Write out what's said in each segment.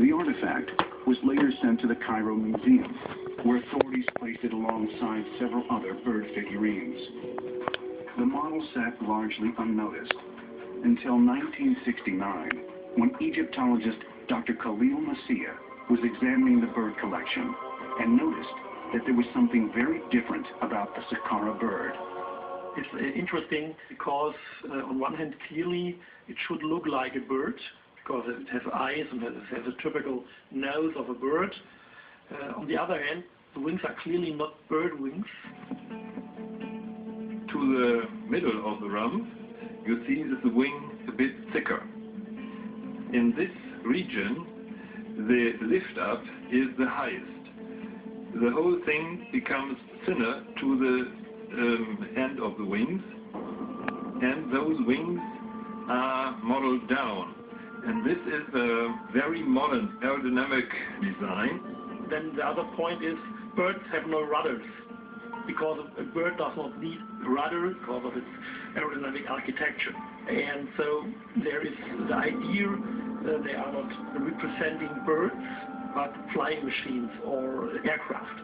The artifact was later sent to the Cairo Museum, where authorities placed it alongside several other bird figurines. The model sat largely unnoticed until 1969, when Egyptologist Dr. Khalil Massiah was examining the bird collection and noticed that there was something very different about the Saqqara bird. It's interesting because on one hand, clearly it should look like a bird because it has eyes and it has a typical nose of a bird. On the other hand, the wings are clearly not bird wings. To the middle of the rump, you see that the wing is a bit thicker. In this region, the lift up is the highest. The whole thing becomes thinner to the end of the wings, and those wings are modeled down. And this is a very modern aerodynamic design. Then the other point is birds have no rudders, because a bird does not need a rudder because of its aerodynamic architecture. And so there is the idea that they are not representing birds, but flying machines or aircraft.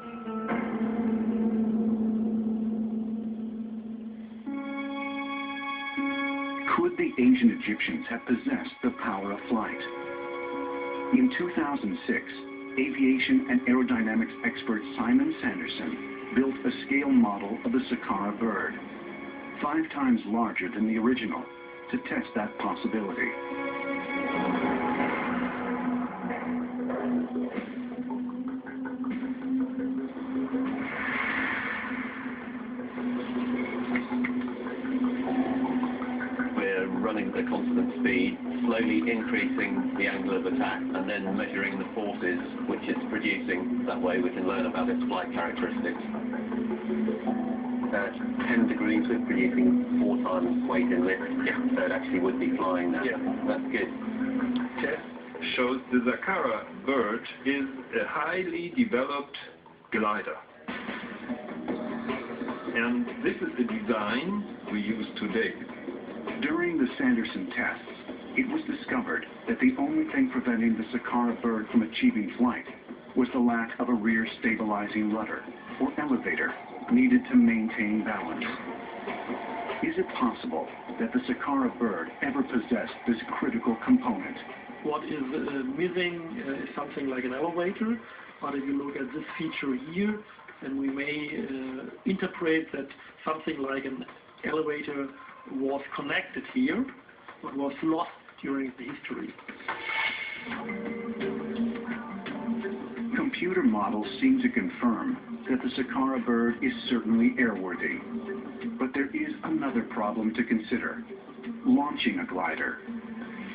Could the ancient Egyptians have possessed the power of flight? In 2006, aviation and aerodynamics expert Simon Sanderson built a scale model of the Saqqara bird, 5 times larger than the original, to test that possibility. Running at a constant speed, slowly increasing the angle of attack, and then measuring the forces which it's producing. That way we can learn about its flight characteristics. At 10 degrees we're producing 4 times weight in lift, so it actually would be flying now. Yeah. That's good. Test shows the Saqqara bird is a highly developed glider. And this is the design we use today. During the Sanderson tests, it was discovered that the only thing preventing the Saqqara bird from achieving flight was the lack of a rear stabilizing rudder or elevator needed to maintain balance. Is it possible that the Saqqara bird ever possessed this critical component? What is missing is something like an elevator, but if you look at this feature here, then we may interpret that something like an elevator was connected here, but was lost during the history. Computer models seem to confirm that the Saqqara bird is certainly airworthy. But there is another problem to consider: launching a glider.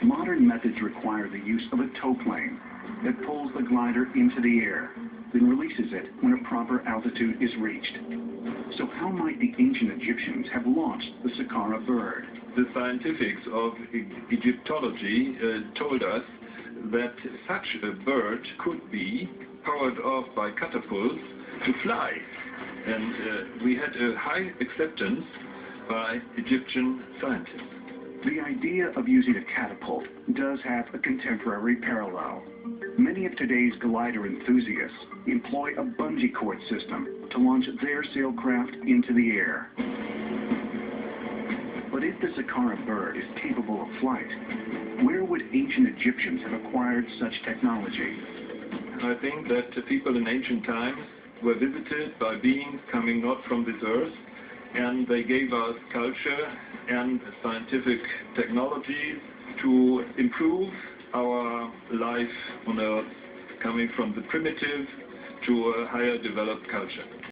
Modern methods require the use of a tow plane that pulls the glider into the air, then releases it when a proper altitude is reached. So how might the ancient Egyptians have launched the Saqqara bird? The scientists of Egyptology told us that such a bird could be powered off by catapults to fly. And we had a high acceptance by Egyptian scientists. The idea of using a catapult does have a contemporary parallel. Many of today's glider enthusiasts employ a bungee cord system to launch their sailcraft into the air. But if the Saqqara bird is capable of flight, where would ancient Egyptians have acquired such technology? I think that people in ancient times were visited by beings coming not from this earth, and they gave us culture and scientific technology to improve our life on earth, coming from the primitive to a higher developed culture.